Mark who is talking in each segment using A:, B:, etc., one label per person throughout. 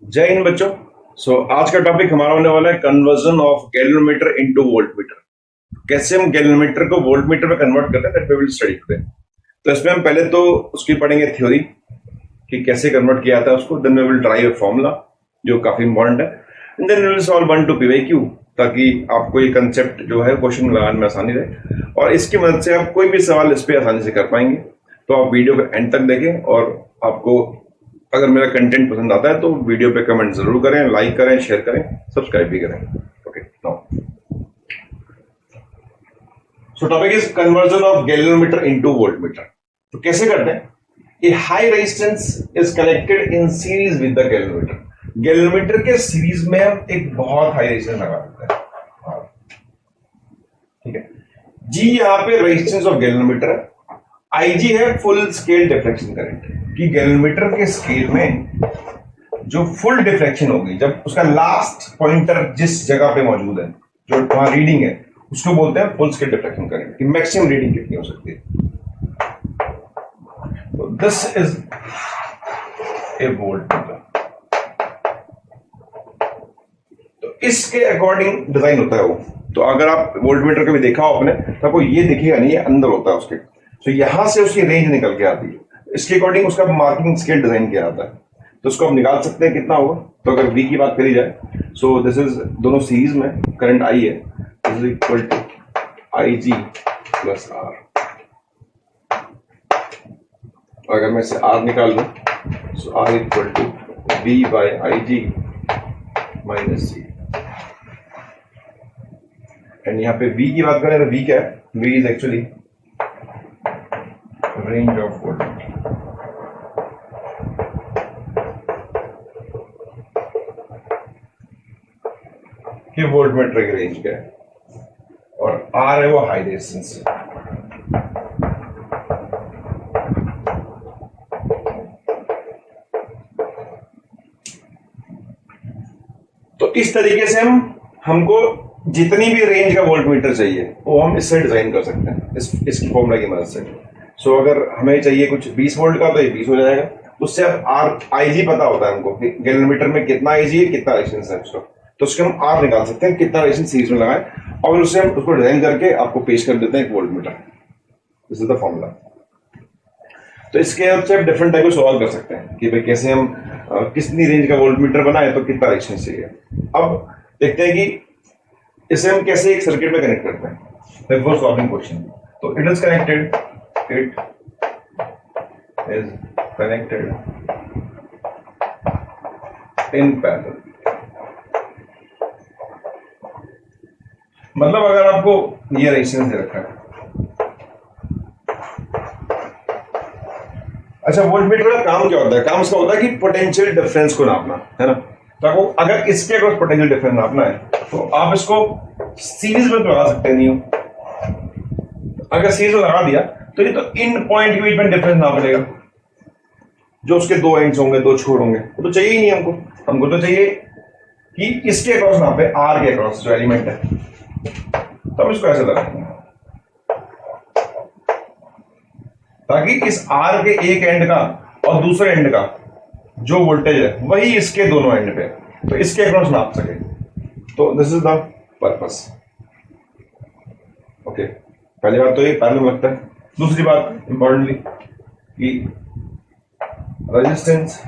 A: जय हिंद बच्चों। आज का टॉपिक हमारा होने वाला है conversion of galvanometer into voltmeter. कैसे हम गैल्वेनोमीटर को वोल्टमीटर में कन्वर्ट करते हैं, that we will study today. तो इसमें हम पहले तो उसकी पढ़ेंगे थ्योरी कि कैसे कन्वर्ट किया जाता है उसको, then we will drive a formula जो काफी इंपॉर्टेंट है, and then we will solve 1 to PYQ, ताकि आपको ये कंसेप्ट जो है क्वेश्चन लगाने में आसानी रहे और इसकी मदद से आप कोई भी सवाल इस पे आसानी से कर पाएंगे। तो आप वीडियो को एंड तक देखें और आपको अगर मेरा कंटेंट पसंद आता है तो वीडियो पे कमेंट जरूर करें, लाइक करें, शेयर करें, सब्सक्राइब भी करें। Okay, now so topic is conversion of galvanometer into voltmeter. तो कैसे करते हैं? A high resistance is connected in series with the galvanometer. Galvanometer के सीरीज में हम एक बहुत हाई रेजिस्टेंस लगा देते हैं, ठीक है जी। यहाँ पे रेजिस्टेंस ऑफ गैल्वेनोमीटर है, IG है फुल स्केल डिफ्लेक्शन करंट, कि गैल्वेनोमीटर के स्केल में जो फुल डिफ्लेक्शन होगी, जब उसका लास्ट पॉइंटर जिस जगह पे मौजूद है, जो वहां रीडिंग है, उसको बोलते हैं फुल स्केल डिफ्लेक्शन करंट, कि मैक्सिमम रीडिंग कितनी हो सकती है। तो दिस इज ए वोल्टमीटर। तो इसके अकॉर्डिंग डिजाइन होता है वो। तो अगर आप वोल्टमीटर कभी देखा हो आपने, तो आपको ये दिखेगा नहीं, ये अंदर होता है उसके। तो यहां से उसकी रेंज निकल के आती है, इसके अकॉर्डिंग उसका मार्किंग स्केल डिजाइन किया जाता है। तो उसको हम निकाल सकते हैं कितना होगा। तो अगर V की बात करी जाए, सो दिस इज दोनों सीरीज में करंट I है, this is equal to IG plus R। अगर मैं इसे R निकाल लूं, सो R equal to V by IG minus C। And यहाँ पे V की बात करें तो V क्या है? V is actually range of voltmeter। कि वोल्टमीटर की रेंज क्या है, और R है वो हाई रेजिस्टेंस। तो इस तरीके से हमको जितनी भी रेंज का वोल्टमीटर चाहिए वो हम इससे डिजाइन कर सकते हैं, इस फॉर्मूला की मदद से। सो अगर हमें चाहिए कुछ 20 वोल्ट का, तो ये 20 हो जाएगा। उससे अब IG पता होता है हमको कि गैल्वेनोमीटर में कितना IG है, कितना रेजिस्टेंस है उसका। तो उसके हम R निकाल सकते हैं कितना रेजिस्टेंस सीरीज में लगाएं, और उससे हम उसको डिजाइन करके आपको पेश कर देते हैं एक voltmeter. This is the formula. तो इसके हेल्प से आप डिफरेंट टाइप ऑफ सवाल कर सकते हैं कि भाई कैसे हम कितनी रेंज का वोल्टमीटर बनाए तो कितना रेजिस्टेंस चाहिए। अब देखते हैं कि इसे हम कैसे एक सर्किट में कनेक्ट करते हैं बिफोर सॉल्विंग क्वेश्चन। तो it is connected in parallel। मतलब अगर आपको ये रेजिस्टेंस दे रखा है, अच्छा वोल्टमीटर का काम क्या होता है? काम इसका होता है कि पोटेंशियल डिफरेंस को नापना है ना। तो आपको अगर इसके अक्रॉस पोटेंशियल डिफरेंस नापना है तो आप इसको सीरीज में तो लगा सकते नहीं हो। अगर सीरीज में लगा दिया तो ये तो इन पॉइंट के बीच में डिफरेंस नाप लेगा, जो उसके दो एंड्स होंगे, दो छोर होंगे, तो चाहिए ही नहीं हमको। हमको तो चाहिए कि इसके अक्रॉस नापे, R के अक्रॉस जो एलिमेंट है। तो हम इसको ऐसे लगाएंगे ताकि इस R के एक एंड का और दूसरे एंड का जो वोल्टेज है वही इसके दोनों एंड पे, तो इसके अक्रॉस नाप सके। तो this is the purpose. Okay, पहली बात तो ये पैरेलल लगता है। दूसरी बात इंपॉर्टेंटली कि resistance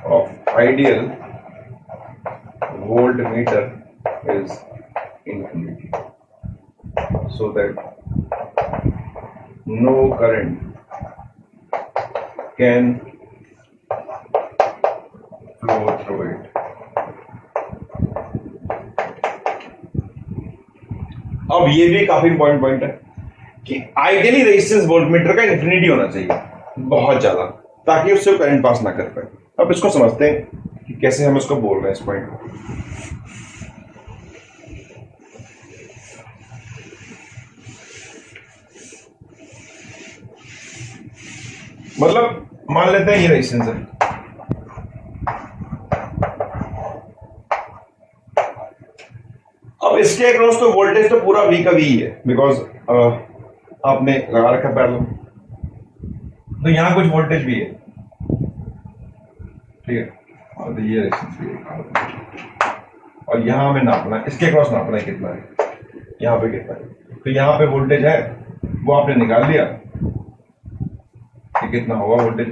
A: of ideal voltmeter is infinity, so that no current can flow through it। अब ये भी काफी इंपॉर्टेंट पॉइंट है कि आइडियली रेजिस्टेंस वोल्टमीटर का इंफिनिटी होना चाहिए, बहुत ज्यादा, ताकि उससे करंट पास ना कर पाए। अब इसको समझते हैं कि कैसे हम इसको बोल रहे हैं इस पॉइंट को। मतलब मान लेते हैं ये रेजिस्टेंस है, अब इसके अक्रॉस तो वोल्टेज तो पूरा V का V ही है, बिकॉज आपने लगा रखा पैरेलल, तो यहां कुछ वोल्टेज भी है। ठीक है, और तो ये रेजिस्टेंस भी है, और यहाँ हमें नापना है, इसके क्रॉस नापना है कितना है, यहाँ पे कितना है। तो यहाँ पे वोल्टेज है वो आपने निकाल लिया कि कितना होगा वोल्टेज,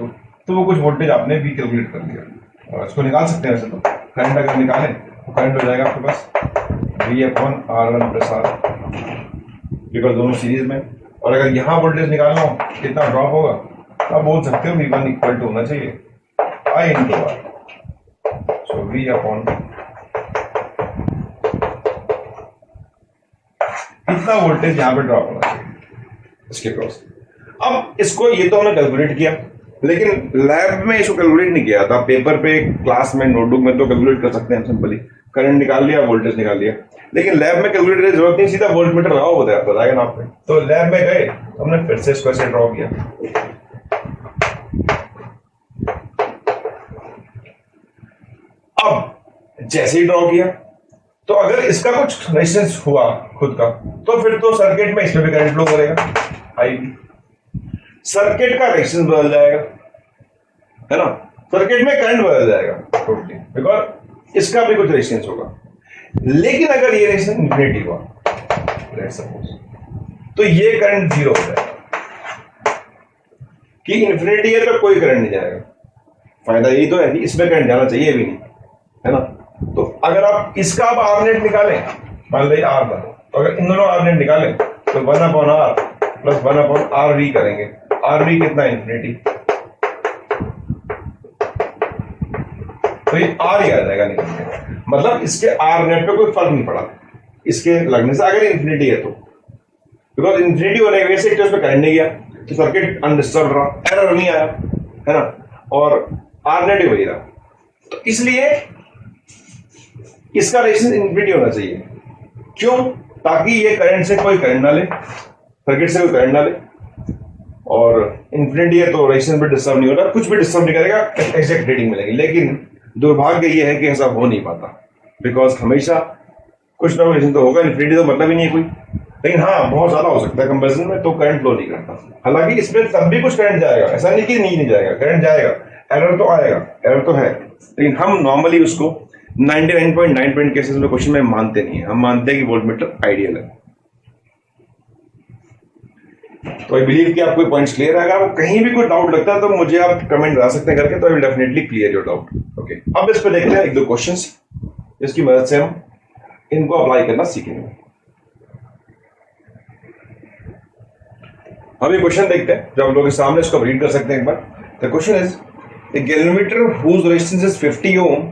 A: तो वो कुछ वोल्टेज आपने भी कैलकुलेट कर लिया, और इसको निकाल सकते हैं वैसे तो। करंट अगर निकालें तो करंट हो जाएगा आपके पास V/R1 + R, बिकॉज दोनों सीरीज में। और अगर यहाँ वोल्टेज निकालना हो कितना ड्रॉप होगा, तो आप बोल सकते हो V1 = होना चाहिए I/R। सो V/, कितना वोल्टेज यहाँ पे ड्रॉप होना चाहिए इसके क्रॉस। अब इसको ये तो हमने कैलकुलेट किया, लेकिन लैब में इसको कैलकुलेट नहीं किया था। पेपर पे, क्लास में, नोटबुक में तो कैलकुलेट कर सकते हैं सिंपली, करंट निकाल लिया, वोल्टेज निकाल लिया। लेकिन लैब में कैलकुलेट करने की जरूरत नहीं, सीधा वोल्ट मीटर लगाओ, बताएगा ना आपने। तो लैब में गए, हमने फिर से इसको ऐसे ड्रॉ किया। अब जैसे ही ड्रॉ किया, तो अगर इसका कुछ रेजिस्टेंस हुआ खुद का, तो फिर तो सर्किट में इसमें भी करंट फ्लो करेगा, आईवी। सर्किट का रेजिस्टेंस बदल जाएगा, है ना, सर्किट में करंट बदल जाएगा टोटली, बिकॉज इसका भी कुछ रेजिस्टेंस होगा। लेकिन अगर ये रेजिस्टेंस इंफिनिटी हुआ, लेट्स सपोज, तो ये करंट 0 हो जाएगा कि इंफिनिटी है तो कोई करंट नहीं जाएगा। फायदा यही तो है कि इसमें करंट जाना चाहिए भी नहीं, है ना। तो अगर आप इसका अब आर नेट निकालें, मान लीजिए आर था, तो अगर इन दोनों आर नेट निकालें तो 1/R + 1/RV करेंगे। RV कितना है, इंफिनिटी, तो ये R ही आ जाएगा निकल के। मतलब इसके आर नेट पे कोई फर्क नहीं पड़ा इसके लगने से, अगर इंफिनिटी है तो, बिकॉज इंफिनिटी होने की वजह से उसमें करंट नहीं गया, तो सर्किट अनडिस्टर्ब रहा, एरर नहीं आया, है ना, और आर नेट ही वही रहा। तो इसलिए इसका रेजिस्टेंस इंफिनिटी होना चाहिए। क्यों? ताकि ये करंट से कोई करंट ना ले, सर्किट से कोई करंट ना ले, और इंफिनिटी है तो रेजिस्टेंस भी डिस्टर्ब नहीं होगा, कुछ भी डिस्टर्ब नहीं करेगा, एग्जैक्ट रीडिंग मिलेगी। लेकिन दुर्भाग्य ये है कि ऐसा हो नहीं पाता, बिकॉज हमेशा कुछ ना कुछ तो होगा, इंफिनिटी तो मतलब ही नहीं है कोई। लेकिन हाँ, बहुत ज्यादा हो सकता है कंपैरिजन में, तो करंट फ्लो नहीं करता। हालांकि इसमें तब भी कुछ करंट जाएगा, ऐसा नहीं कि नहीं जाएगा, करंट जाएगा, एरर तो आएगा, एरर तो है। लेकिन हम नॉर्मली उसको 99.9% केसेस में क्वेश्चन में मानते नहीं है, हम मानते हैं कि वोल्टमीटर आइडियल है। तो आई बिलीव कि आपको पॉइंट्स क्लियर है। अगर आपको कहीं भी कोई डाउट लगता है तो मुझे आप कमेंट बता सकते हैं करके, तो I will definitely clear your doubt. Okay, अब इस पे देखते हैं 1-2 क्वेश्चंस, जिसकी मदद से हम इनको अप्लाई करना सीखेंगे। हम ये क्वेश्चन देखते हैं, जब लोग सामने इसको रीड कर सकते हैं एक बार। The question is, a galvanometer whose resistance is 50 ohm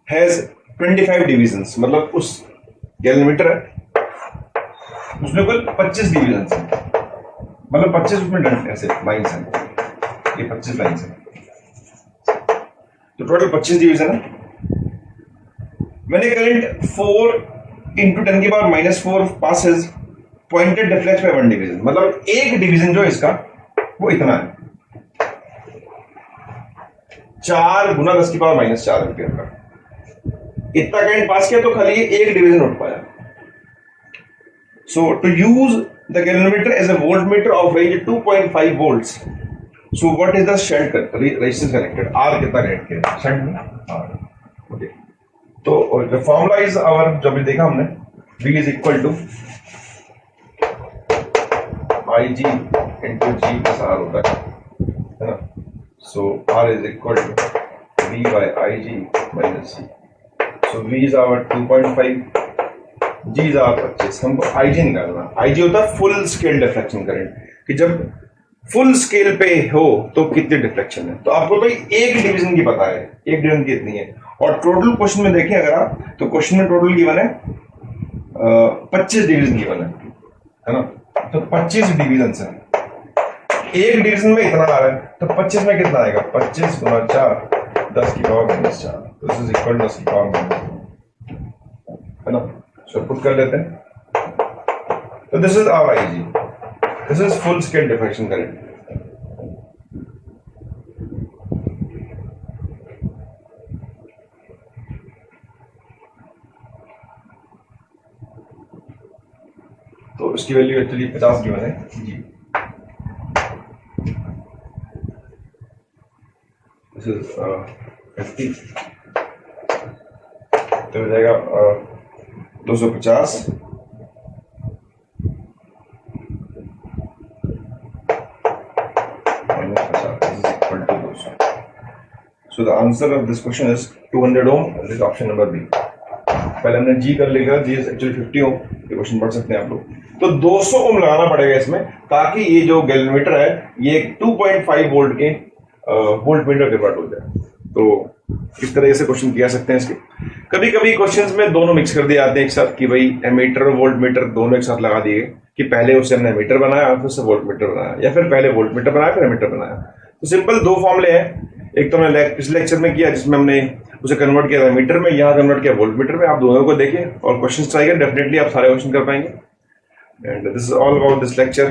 A: has 25 divisions। मतलब उस गैल्वेनोमीटर है, उसमें कुल 25 डिवीजन है, मतलब 25 उसमें ऐसे लाइन्स हैं, ये 25 लाइन्स हैं, तो टोटल 25 डिवीजन है। When a current 4 × 10⁻⁻⁴ passes, pointed deflects by 1 division। मतलब एक डिवीजन जो इसका वो इतना है, 4 × 10⁻⁻⁴ एम्पियर का। इतना करंट पास किया तो खाली एक डिवीजन उठ पाया। So to use the galvanometer as a voltmeter of range 2.5 volts, so what is the shunt resistance connected, R कितना कनेक्ट किया शंट में, आर। ओके, तो द फॉर्मूला इज आवर, जब भी देखा हमने, V is equal to IG into G plus R होता है ना। So R is equal to V by IG minus G। So V is our 2.5, G is our 25। हमको IG निकालना। IG होता है फुल स्केल डिफ्लेक्शन करंट, कि जब full scale पे हो तो कितने डिफ्लेक्शन है। तो आपको तो एक डिवीजन की पता है, एक डिवीजन की इतनी है। और टोटल क्वेश्चन में देखें अगर आप, तो क्वेश्चन में टोटल गिवन है 25 डिवीजन गिवन है ना। तो 25 डिवीजन है, एक डिवीजन में इतना आ रहा है, तो 25 में कितना आएगा, 25 × 4 10⁻⁻⁴, तो दिस इज इक्वल टू 10⁻⁻⁴, है ना। सो पुट कर लेते हैं। तो this is our IG, this is full scale deflection current. तो इसकी वैल्यू एक्चुअली 50 गिवन है जी। दिस इज 50 तो हो जाएगा 250 minus 50 is equal to 200. So the answer of this question is 200 ohm. This is option number B. पहले हमने G कर लिखा, G is actually 50 ohm. ये क्वेश्चन पढ़ सकते हैं आप लोग. तो 200 ओम लगाना पड़ेगा इसमें, ताकि ये जो गैल्वेनोमीटर है ये 2.5 वोल्ट के वोल्ट मीटर कन्वर्ट हो जाए. तो इस तरह से क्वेश्चन किया सकते हैं इसके. कभी कभी क्वेश्चंस में दोनों मिक्स कर दिए जाते हैं एक साथ, कि भाई एमीटर और वोल्ट मीटर दोनों एक साथ लगा दिए, कि पहले उसे हमने मीटर बनाया फिर से वोल्ट मीटर बनाया, या फिर पहले वोल्ट मीटर बनाया फिर मीटर बनाया. तो सिंपल दो फॉर्मूले हैं. एक तो मैंने पिछले लेक्चर में किया जिसमें हमने उसे कन्वर्ट किया था मीटर में, यहाँ कन्वर्ट किया वोल्ट मीटर में. आप दोनों को देखिए और क्वेश्चन ट्राई करें, डेफिनेटली आप सारे क्वेश्चन कर पाएंगे. And this is all about this lecture.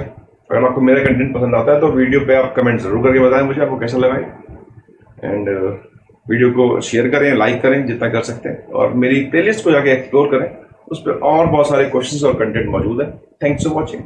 A: अगर आपको मेरा कंटेंट पसंद आता है तो वीडियो पे आप कमेंट जरूर करके बताएं मुझे आपको कैसा लगा. एंड वीडियो को शेयर करें, लाइक करें जितना कर सकते हैं, और मेरी प्लेलिस्ट को जाके एक्सप्लोर करें, उस पर और बहुत सारे क्वेश्चंस और कंटेंट मौजूद है. Thanks for watching.